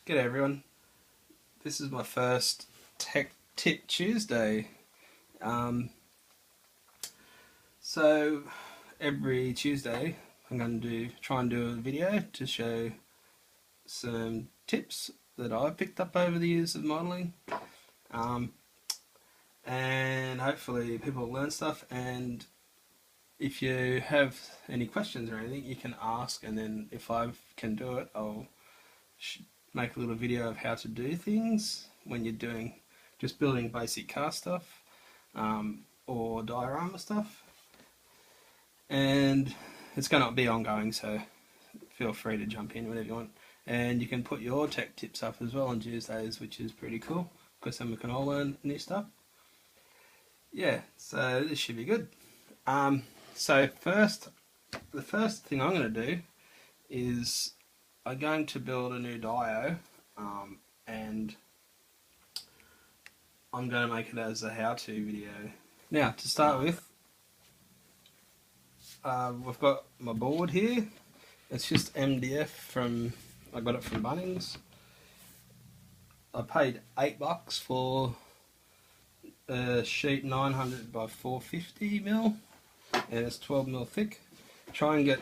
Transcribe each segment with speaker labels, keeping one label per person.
Speaker 1: G'day everyone. This is my first Tech Tip Tuesday. Um, so every Tuesday I'm going to try and do a video to show some tips that I've picked up over the years of modelling. And hopefully people learn stuff, and if you have any questions or anything you can ask, and then if I can do it I'll make a little video of how to do things when you're doing just building basic car stuff or diorama stuff, and it's going to be ongoing, so feel free to jump in whenever you want, and you can put your tech tips up as well on Tuesdays, which is pretty cool because then we can all learn new stuff. Yeah, so this should be good. So the first thing I'm going to do is I'm going to build a new dio, and I'm going to make it as a how-to video. Now, to start with, we've got my board here. It's just MDF I got it from Bunnings. I paid $8 for a sheet 900 by 450 mil, and it's 12 mil thick. Try and get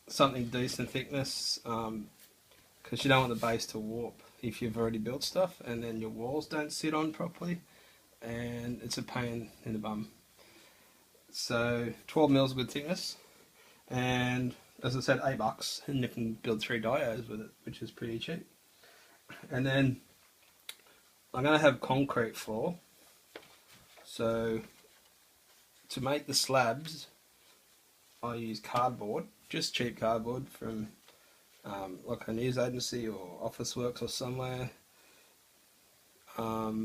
Speaker 1: something decent thickness, because you don't want the base to warp if you've already built stuff, and then your walls don't sit on properly, and it's a pain in the bum. So 12 mils good thickness, and as I said, $8, and you can build 3 dios with it, which is pretty cheap. And then I'm going to have concrete floor, so to make the slabs I use cardboard, just cheap cardboard from like a news agency or Officeworks or somewhere. Yeah,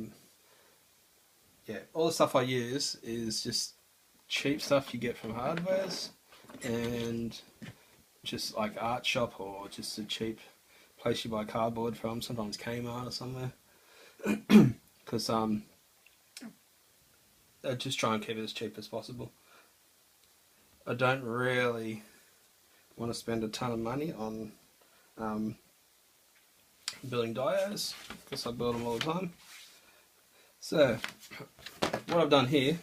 Speaker 1: all the stuff I use is just cheap stuff you get from hardwares, and just like art shop, or just a cheap place you buy cardboard from, sometimes Kmart or somewhere. Because I just try and keep it as cheap as possible. I don't really want to spend a ton of money on building dios, because I build them all the time. So what I've done here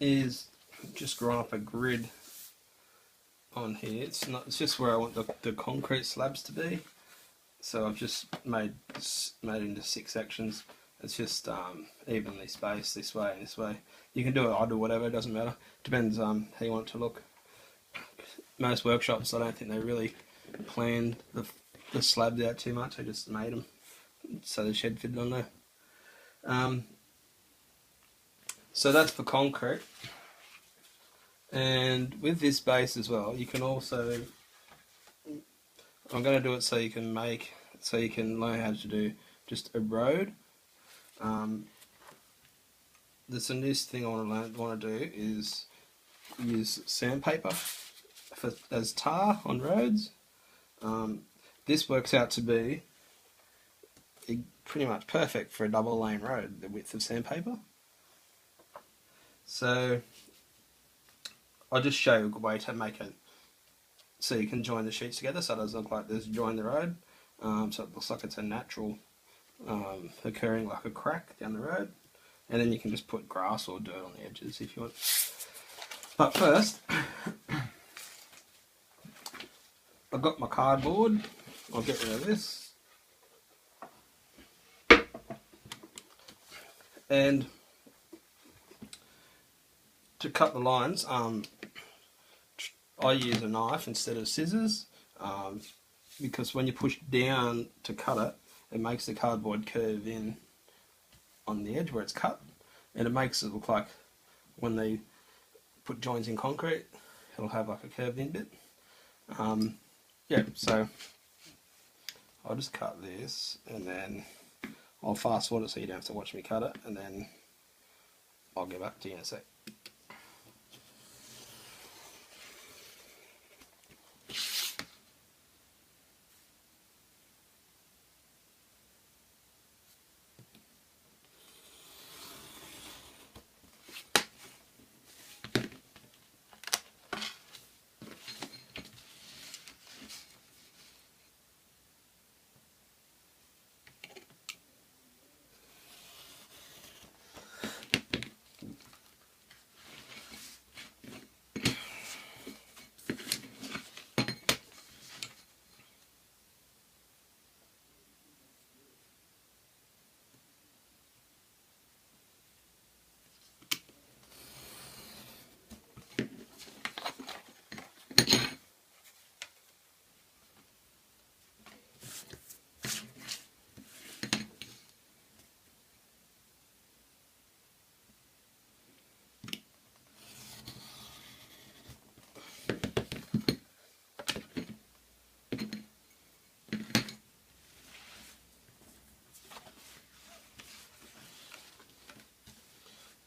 Speaker 1: is just drawn up a grid on here. It's just where I want the concrete slabs to be. So I've just made into 6 sections. It's just evenly spaced this way and this way. You can do it odd or whatever, it doesn't matter. Depends how you want it to look. Most workshops, I don't think they really planned the slabs out too much. They just made them so the shed fitted on there. So that's for concrete. And with this base as well, you can also, I'm going to do it so you can learn how to do just a road. This thing I want to do is use sandpaper as tar on roads. This works out to be pretty much perfect for a double lane road, the width of sandpaper. So I'll just show you a way to make it so you can join the sheets together, so it doesn't look like there's join the road. So it looks like it's a natural occurring, like a crack down the road, and then you can just put grass or dirt on the edges if you want. But first, I've got my cardboard. I'll get rid of this, and to cut the lines, I use a knife instead of scissors, because when you push down to cut it, it makes the cardboard curve in on the edge where it's cut, and it makes it look like when they put joints in concrete, it'll have like a curved in bit. Yeah, so I'll just cut this, and then I'll fast forward it so you don't have to watch me cut it, and then I'll get back to you in a sec.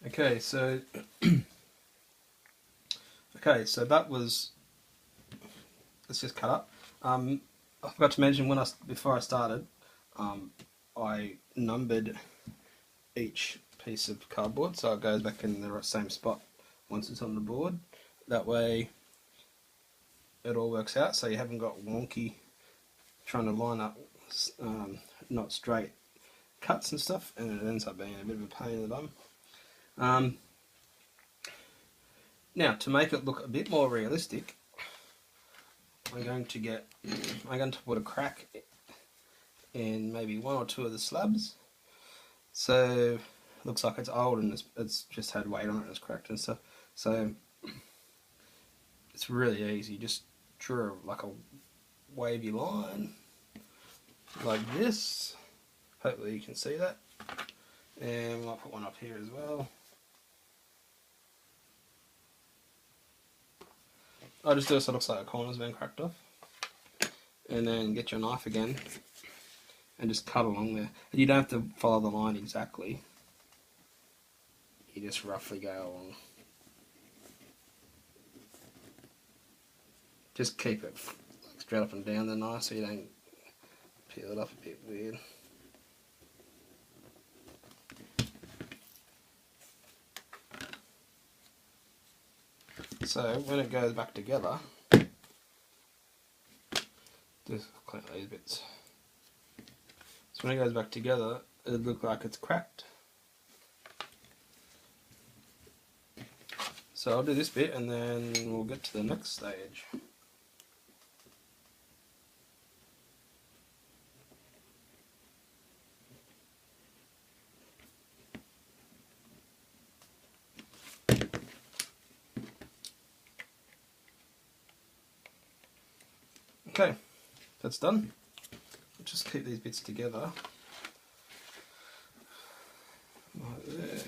Speaker 1: Okay, so that was, let's just cut up. I forgot to mention before I started, I numbered each piece of cardboard so it goes back in the same spot once it's on the board. That way it all works out, so you haven't got wonky trying to line up not straight cuts and stuff, and it ends up being a bit of a pain in the bum. Now, to make it look a bit more realistic, I'm going to put a crack in maybe one or two of the slabs, so it looks like it's old and it's just had weight on it and it's cracked and stuff. So it's really easy. Just draw like a wavy line like this. Hopefully you can see that. And I'll put one up here as well. I'll just do it so it looks like a corner's been cracked off. And then get your knife again and just cut along there. And you don't have to follow the line exactly. You just roughly go along. Just keep it straight up and down the knife so you don't peel it off a bit weird. So when it goes back together, just clean these bits. So when it goes back together, it'll look like it's cracked. So I'll do this bit and then we'll get to the next stage. Okay, that's done. I'll just keep these bits together. Like there.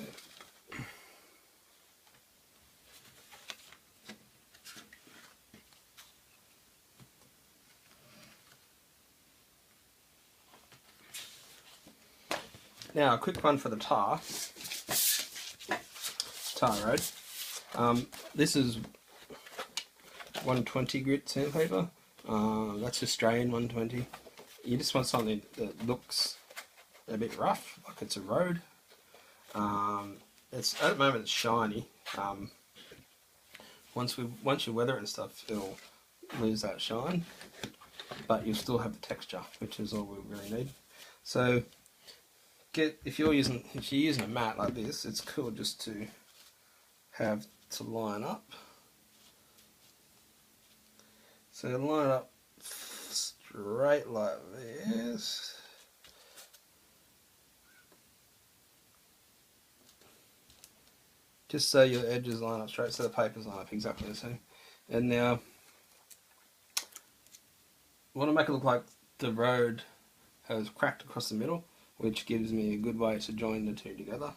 Speaker 1: Now, a quick one for the tar road. This is 120 grit sandpaper. That's Australian 120. You just want something that looks a bit rough, like it's a road. It's at the moment it's shiny. Once you weather it and stuff, it'll lose that shine, but you'll still have the texture, which is all we really need. So, if you're using a mat like this, it's cool just to have to line up. So line it up straight like this. Just so your edges line up straight, so the papers line up exactly the same. And now, we want to make it look like the road has cracked across the middle, which gives me a good way to join the two together.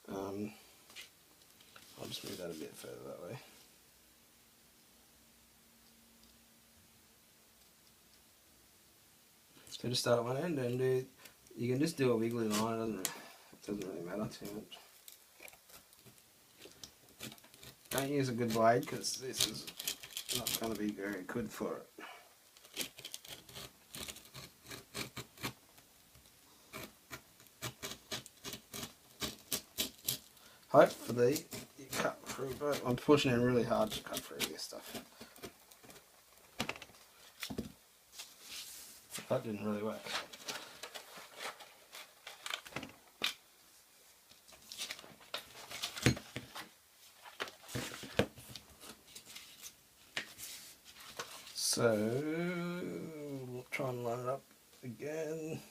Speaker 1: I'll just move that a bit further that way. So just start at one end and you can just do a wiggly line, it doesn't really matter too much. Don't use a good blade because this is not going to be very good for it. Hopefully you cut through, but I'm pushing it really hard to cut through this stuff. That didn't really work. So we'll try and line it up again.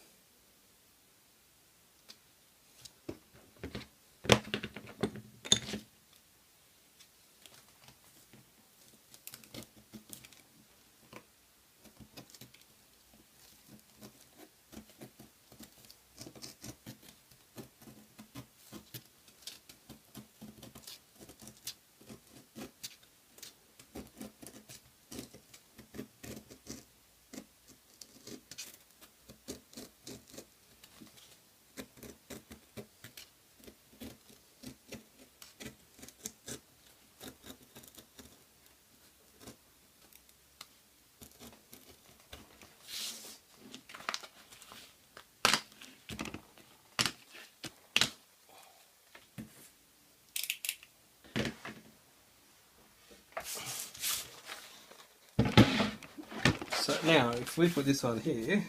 Speaker 1: now, if we put this on here,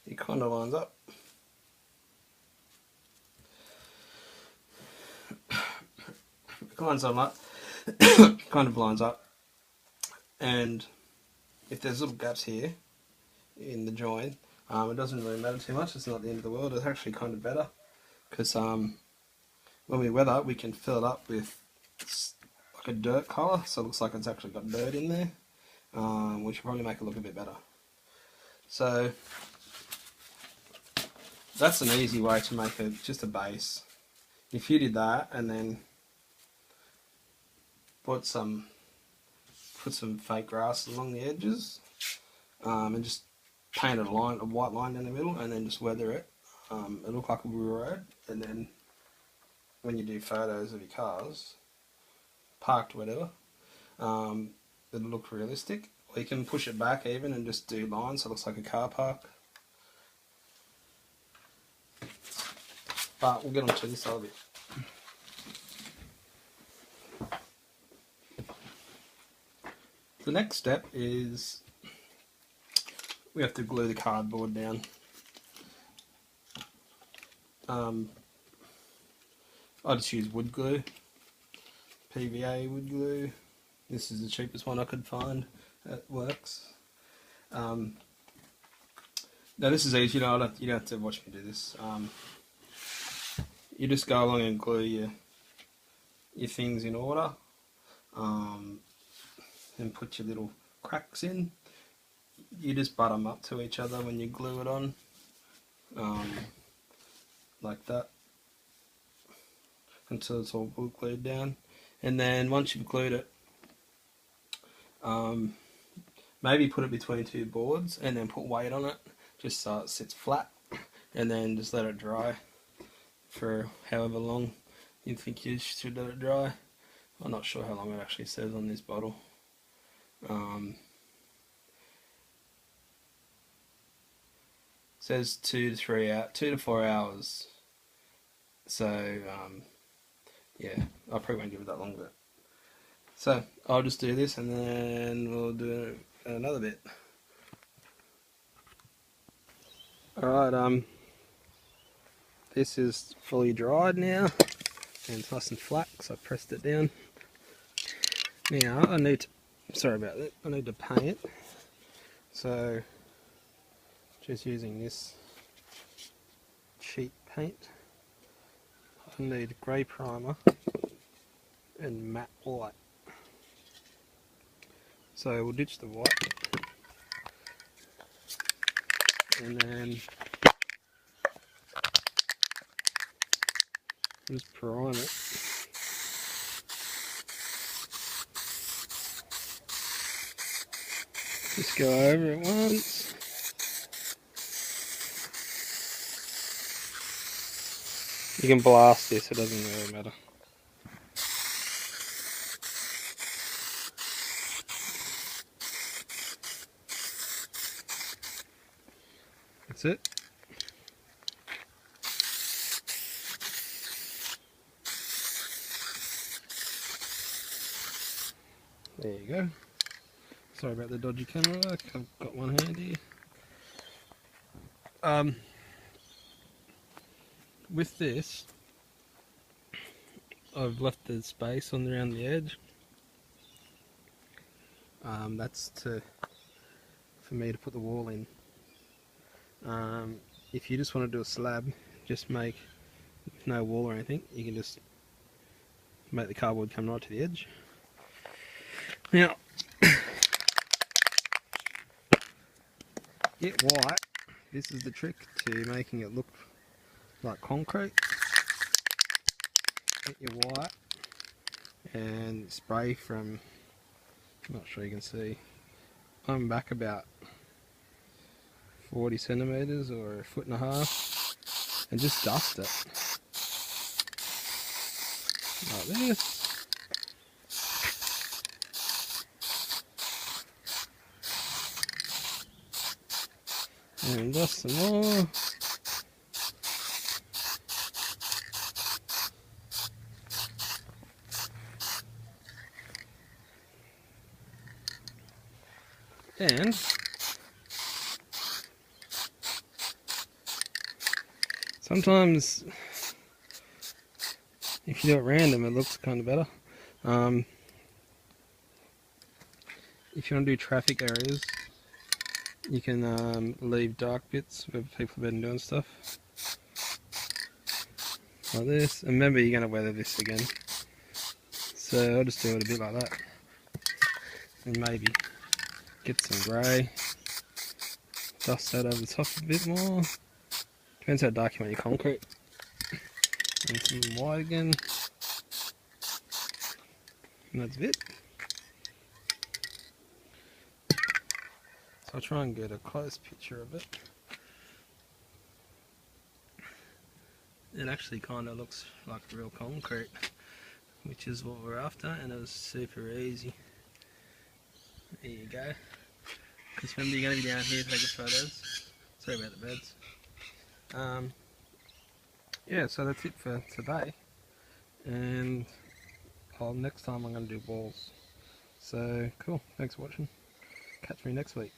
Speaker 1: it kind of lines up. It lines up, kind of lines up. And if there's little gaps here in the join, it doesn't really matter too much. It's not the end of the world. It's actually kind of better because when we weather, we can fill it up with like a dirt colour, so it looks like it's actually got dirt in there, which will probably make it look a bit better. So that's an easy way to make it just a base. If you did that and then put some fake grass along the edges, and just paint a white line down the middle, and then just weather it, it'll look like a real road. And then when you do photos of your cars, parked, whatever, it'll look realistic. Or you can push it back even and just do lines so it looks like a car park. But we'll get onto this other bit. The next step is we have to glue the cardboard down. I just use wood glue, PVA wood glue. This is the cheapest one I could find. It works. Now this is easy. You don't have to watch me do this. You just go along and glue your things in order, and put your little cracks in. You just butt them up to each other when you glue it on, like that, until it's all glued down. And then once you've glued it, maybe put it between two boards and then put weight on it just so it sits flat, and then just let it dry for however long you think you should let it dry. I'm not sure how long it actually says on this bottle. Says 2 to 4 hours. So yeah, I probably won't give it that long, but so I'll just do this and then we'll do another bit. Alright, this is fully dried now and it's nice and flat because I pressed it down. Now I need to, sorry about that, I need to paint it. So just using this cheap paint. I need grey primer and matte white. So we'll ditch the white and then just prime it. Just go over it once. You can blast this, it doesn't really matter. That's it. There you go. Sorry about the dodgy camera work, I've got one hand here. With this, I've left the space around the edge. That's for me to put the wall in. If you just want to do a slab, just make no wall or anything, you can just make the cardboard come right to the edge. Now, get white. This is the trick to making it look like concrete. Get your white and spray from, I'm not sure you can see, I'm back about 40 centimeters or 1.5 feet, and just dust it like this. And dust some more. And sometimes if you do it random, it looks kind of better. If you want to do traffic areas, you can leave dark bits where people have been doing stuff. Like this. And remember, you're going to weather this again. So I'll just do it a bit like that. And maybe get some grey. Dust that over the top a bit more. Depends how dark you want your concrete. And some white again. And that's it. So I'll try and get a close picture of it. It actually kind of looks like real concrete, which is what we're after, and it was super easy. There you go. Because remember, you're going to be down here taking photos. Sorry about the birds. Yeah, so that's it for today. And next time I'm going to do walls. So cool, thanks for watching. Catch me next week.